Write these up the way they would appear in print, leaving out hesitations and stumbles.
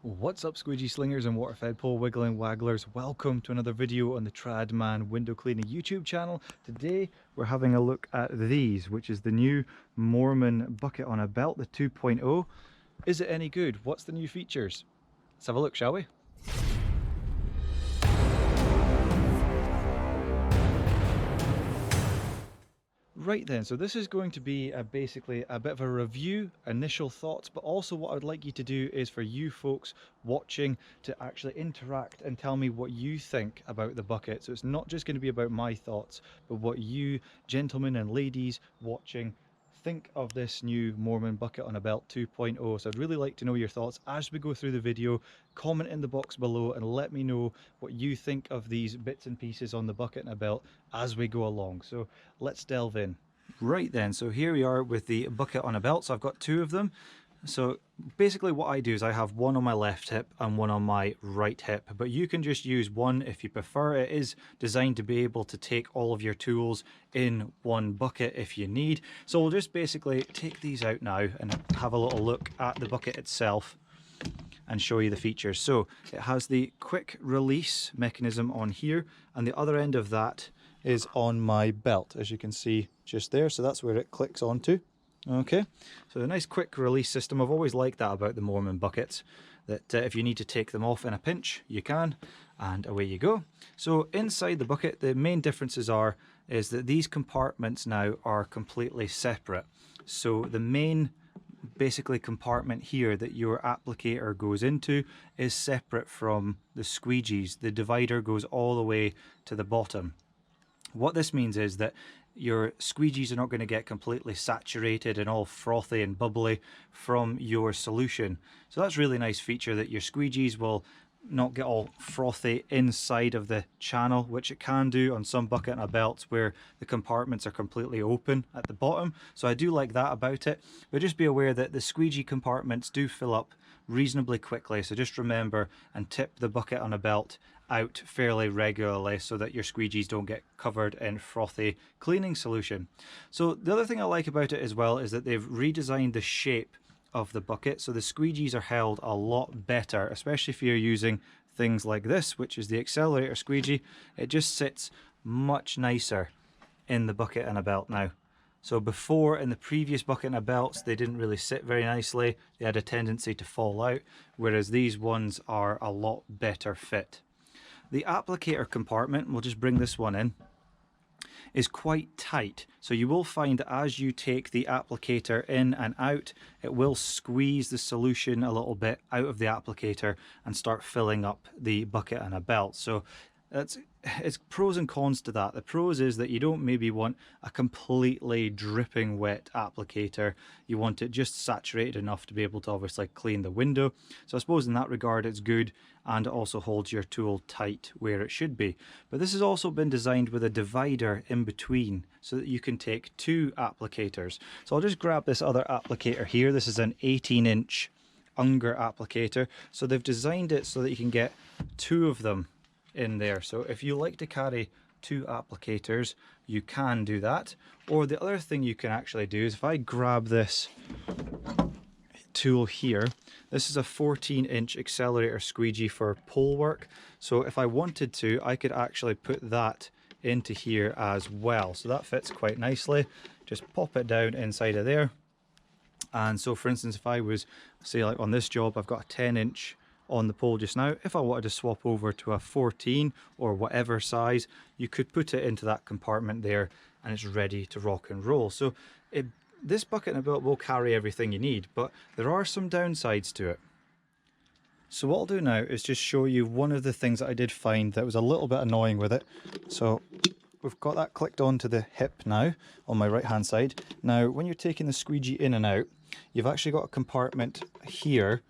What's up, squeegee slingers and water-fed pole wiggling wagglers? Welcome to another video on the Tradman window cleaning YouTube channel. Today we're having a look at these, which is the new Moerman bucket on a belt, the 2.0. Is it any good? What's the new features? Let's have a look, shall we? Right then, so this is going to be basically a bit of a review, initial thoughts, but also what I would like you to do is for you folks watching to actually interact and tell me what you think about the bucket. So it's not just going to be about my thoughts, but what you gentlemen and ladies watching think of this new Moerman bucket on a belt 2.0. So I'd really like to know your thoughts as we go through the video. Comment in the box below and let me know what you think of these bits and pieces on the bucket and a belt as we go along. So let's delve in. Right then, so here we are with the bucket on a belt. So I've got two of them. So basically what I do is I have one on my left hip and one on my right hip, but you can just use one if you prefer. It is designed to be able to take all of your tools in one bucket if you need. So we'll just basically take these out now and have a little look at the bucket itself and show you the features. So it has the quick release mechanism on here, and the other end of that is on my belt, as you can see just there. So that's where it clicks onto. Okay, so a nice quick release system. I've always liked that about the Moerman buckets, that if you need to take them off in a pinch, you can, and away you go. So inside the bucket, the main differences is that these compartments now are completely separate. So the main basically compartment here that your applicator goes into is separate from the squeegees. The divider goes all the way to the bottom. What this means is that your squeegees are not going to get completely saturated and all frothy and bubbly from your solution. So that's a really nice feature, that your squeegees will not get all frothy inside of the channel, which it can do on some bucket and a belts where the compartments are completely open at the bottom. So I do like that about it, but just be aware that the squeegee compartments do fill up reasonably quickly. So just remember and tip the bucket on a belt out fairly regularly so that your squeegees don't get covered in frothy cleaning solution. So the other thing I like about it as well is that they've redesigned the shape of the bucket, so the squeegees are held a lot better, especially if you're using things like this, which is the accelerator squeegee. It just sits much nicer in the bucket and a belt now. So before, in the previous bucket and a belts, they didn't really sit very nicely. They had a tendency to fall out, whereas these ones are a lot better fit. The applicator compartment, we'll just bring this one in, is quite tight. So you will find that as you take the applicator in and out, it will squeeze the solution a little bit out of the applicator and start filling up the bucket and a belt. So it's pros and cons to that. The pros is that you don't maybe want a completely dripping wet applicator. You want it just saturated enough to be able to obviously clean the window. So I suppose in that regard it's good, and it also holds your tool tight where it should be. But this has also been designed with a divider in between so that you can take two applicators. So I'll just grab this other applicator here. This is an 18-inch Unger applicator. So they've designed it so that you can get two of them in there. So if you like to carry two applicators, you can do that. Or the other thing you can actually do is, if I grab this tool here, this is a 14-inch accelerator squeegee for pole work. So if I wanted to, I could actually put that into here as well. So that fits quite nicely. Just pop it down inside of there. And so for instance, if I was, say like on this job, I've got a 10-inch on the pole just now. If I wanted to swap over to a 14 or whatever size, you could put it into that compartment there and it's ready to rock and roll. So this bucket and a belt will carry everything you need, but there are some downsides to it. So what I'll do now is just show you one of the things that I did find that was a little bit annoying with it. So we've got that clicked onto the hip now on my right hand side. Now when you're taking the squeegee in and out, you've actually got a compartment here,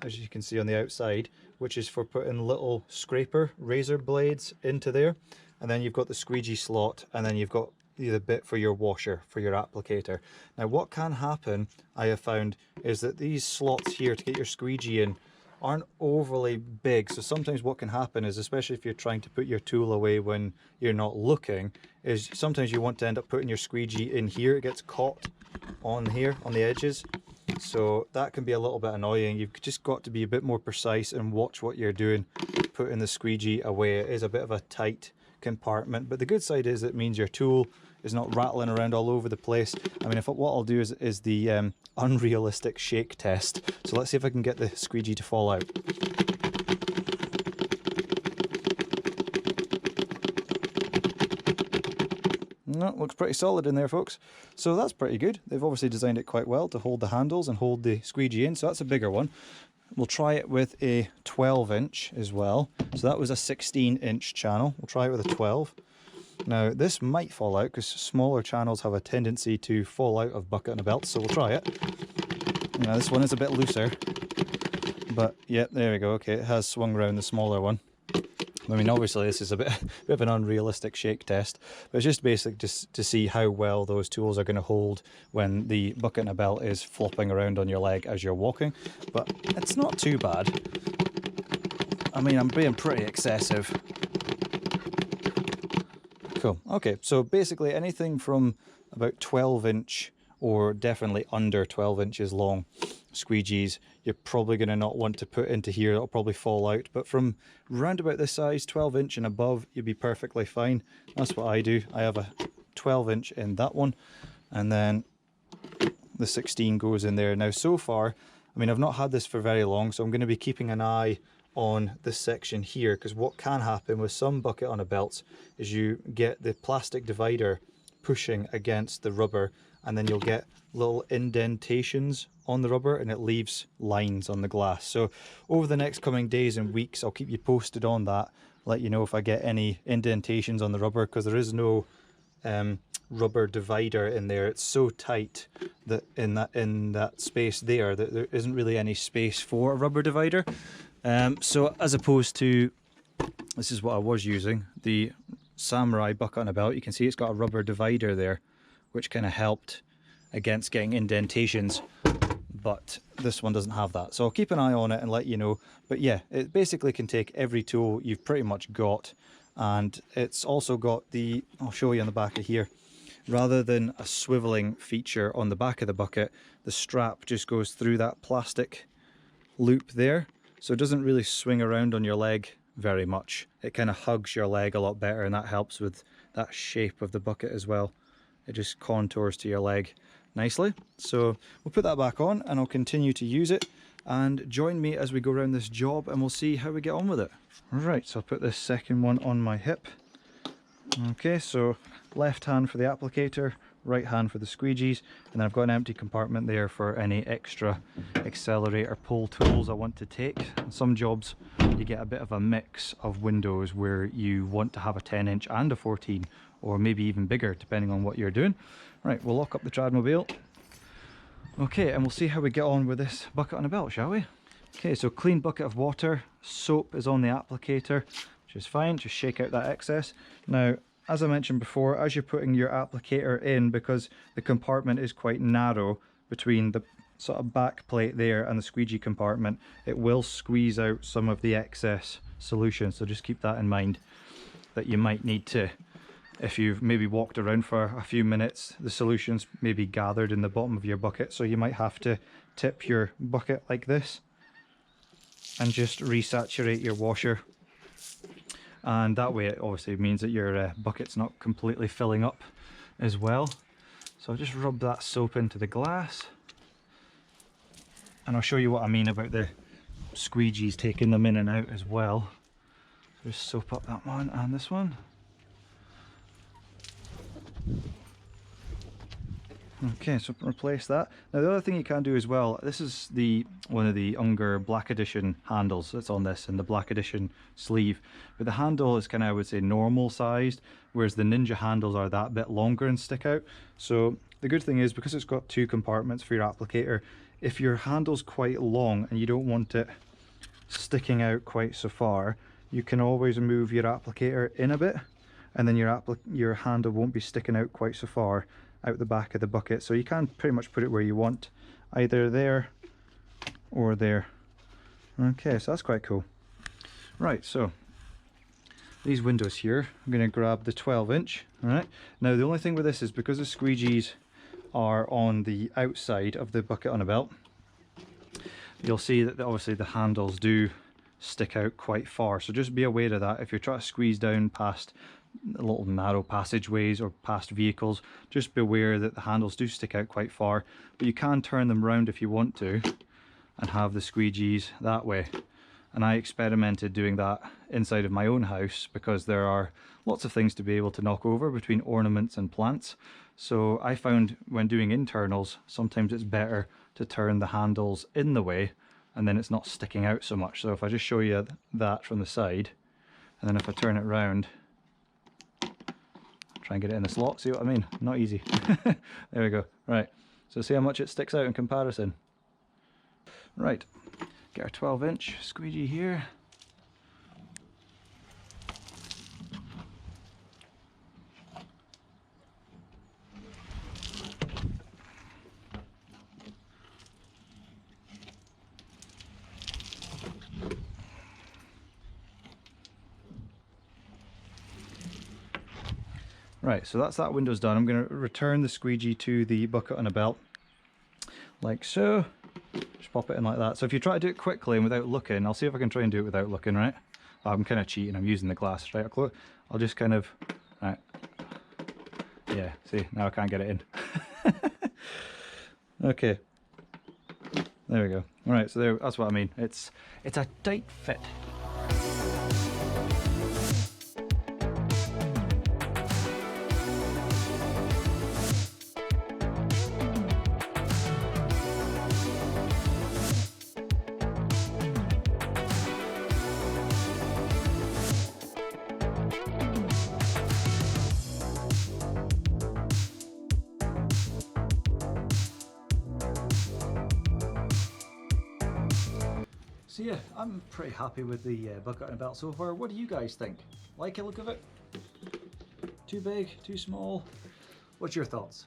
as you can see on the outside, which is for putting little scraper razor blades into there. And then you've got the squeegee slot, and then you've got the bit for your washer for your applicator. Now what can happen, I have found, is that these slots here to get your squeegee in aren't overly big. So sometimes what can happen is, especially if you're trying to put your tool away when you're not looking, is sometimes you want to end up putting your squeegee in here. It gets caught on here on the edges. So that can be a little bit annoying. You've just got to be a bit more precise and watch what you're doing. Putting the squeegee away. It is a bit of a tight compartment, but the good side is it means your tool is not rattling around all over the place. I mean, what I'll do is the unrealistic shake test. So let's see if I can get the squeegee to fall out. No, looks pretty solid in there, folks. So that's pretty good. They've obviously designed it quite well to hold the handles and hold the squeegee in, so that's a bigger one. We'll try it with a 12-inch as well. So that was a 16-inch channel. We'll try it with a 12. Now, this might fall out because smaller channels have a tendency to fall out of bucket and a belt, so we'll try it. Now, this one is a bit looser, but yeah, there we go. Okay, it has swung around the smaller one. I mean, obviously this is a bit of an unrealistic shake test, but it's just basic just to see how well those tools are going to hold when the bucket and a belt is flopping around on your leg as you're walking. But it's not too bad. I mean, I'm being pretty excessive. Cool. Okay, so basically anything from about 12-inch or definitely under 12 inches long squeegees, you're probably going to not want to put into here. It'll probably fall out, but from round about this size, 12-inch and above, you'd be perfectly fine. That's what I do. I have a 12-inch in that one, and then the 16 goes in there. Now, so far, I mean, I've not had this for very long, so I'm going to be keeping an eye on this section here, because what can happen with some bucket on a belts is you get the plastic divider pushing against the rubber, and then you'll get little indentations on the rubber and it leaves lines on the glass. So over the next coming days and weeks, I'll keep you posted on that, let you know if I get any indentations on the rubber, because there is no rubber divider in there. It's so tight that in that space there that there isn't really any space for a rubber divider. So as opposed to, this is what I was using, the Samurai bucket on a belt, you can see it's got a rubber divider there, which kind of helped against getting indentations, but this one doesn't have that. So I'll keep an eye on it and let you know. But yeah, it basically can take every tool you've pretty much got, and it's also got the, I'll show you on the back of here, rather than a swiveling feature on the back of the bucket, the strap just goes through that plastic loop there, so it doesn't really swing around on your leg very much. It kind of hugs your leg a lot better, and that helps with that shape of the bucket as well. It just contours to your leg nicely. So we'll put that back on and I'll continue to use it, and join me as we go around this job and we'll see how we get on with it. Right, so I'll put this second one on my hip. Okay, so left hand for the applicator, right hand for the squeegees, and then I've got an empty compartment there for any extra accelerator pull tools I want to take. In some jobs you get a bit of a mix of windows where you want to have a 10-inch and a 14, or maybe even bigger depending on what you're doing. Right, we'll lock up the Tradmobile. Okay, and we'll see how we get on with this bucket on a belt, shall we? Okay, so clean bucket of water, soap is on the applicator, which is fine, just shake out that excess. Now, as I mentioned before, as you're putting your applicator in, because the compartment is quite narrow between the sort of back plate there and the squeegee compartment, it will squeeze out some of the excess solution. So just keep that in mind, that you might need to, if you've maybe walked around for a few minutes, the solution's maybe gathered in the bottom of your bucket, so you might have to tip your bucket like this and just resaturate your washer, and that way it obviously means that your bucket's not completely filling up as well. So I'll just rub that soap into the glass, and I'll show you what I mean about the squeegees taking them in and out as well. So just soap up that one and this one. Okay, so replace that. Now the other thing you can do as well, this is one of the Unger Black Edition handles that's on this, and the Black Edition sleeve. But the handle is kind of, I would say, normal sized, whereas the Ninja handles are that bit longer and stick out. So the good thing is, because it's got two compartments for your applicator, if your handle's quite long and you don't want it sticking out quite so far, you can always move your applicator in a bit, and then your handle won't be sticking out quite so far out the back of the bucket. So you can pretty much put it where you want, either there or there. Okay, so that's quite cool. Right, so these windows here, I'm going to grab the 12-inch. All right, now the only thing with this is, because the squeegees are on the outside of the bucket on a belt, you'll see that obviously the handles do stick out quite far, so just be aware of that. If you're trying to squeeze down past little narrow passageways or past vehicles, just be aware that the handles do stick out quite far, but you can turn them round if you want to and have the squeegees that way. And I experimented doing that inside of my own house because there are lots of things to be able to knock over between ornaments and plants. So I found when doing internals, sometimes it's better to turn the handles in the way, and then it's not sticking out so much. So if I just show you that from the side, and then if I turn it round, try and get it in the slot, see what I mean? Not easy. There we go. Right, so see how much it sticks out in comparison. Right, get our 12-inch squeegee here. Right, so that's that window's done. I'm going to return the squeegee to the bucket on a belt, like so. Just pop it in like that. So if you try to do it quickly and without looking, I'll see if I can try and do it without looking, right? Oh, I'm kind of cheating, I'm using the glass, right? I'll just kind of, right. Yeah, see, now I can't get it in. Okay, there we go. All right, so there, that's what I mean. It's a tight fit. So yeah, I'm pretty happy with the bucket and belt so far. What do you guys think? Like the look of it? Too big? Too small? What's your thoughts?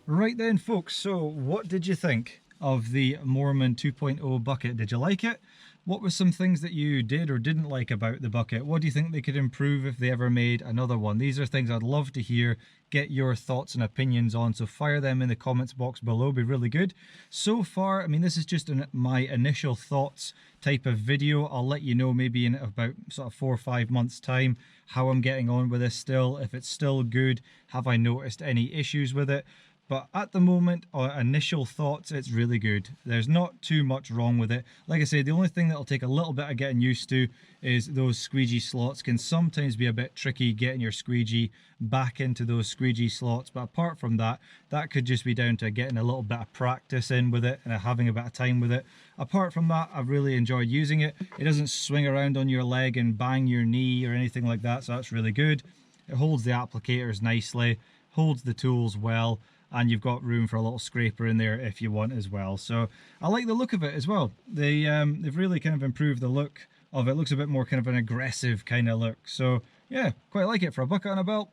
Right then folks, so what did you think of the Moerman 2.0 bucket? Did you like it? What were some things that you did or didn't like about the bucket? What do you think they could improve if they ever made another one? These are things I'd love to hear, get your thoughts and opinions on, so fire them in the comments box below, be really good. So far, I mean, this is just my initial thoughts type of video. I'll let you know maybe in about sort of 4 or 5 months time how I'm getting on with this still, if it's still good, have I noticed any issues with it. But at the moment, initial thoughts, it's really good. There's not too much wrong with it. Like I say, the only thing that'll take a little bit of getting used to is those squeegee slots can sometimes be a bit tricky getting your squeegee back into those squeegee slots. But apart from that, that could just be down to getting a little bit of practice in with it and having a bit of time with it. Apart from that, I've really enjoyed using it. It doesn't swing around on your leg and bang your knee or anything like that, so that's really good. It holds the applicators nicely, holds the tools well, and you've got room for a little scraper in there if you want as well. So I like the look of it as well. They've really kind of improved the look of it. It looks a bit more kind of an aggressive kind of look. So yeah, quite like it for a bucket and a belt.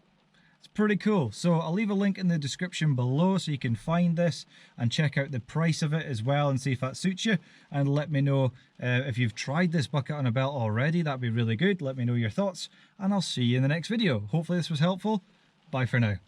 It's pretty cool. So I'll leave a link in the description below so you can find this and check out the price of it as well and see if that suits you. And let me know if you've tried this bucket and a belt already. That'd be really good. Let me know your thoughts and I'll see you in the next video. Hopefully this was helpful. Bye for now.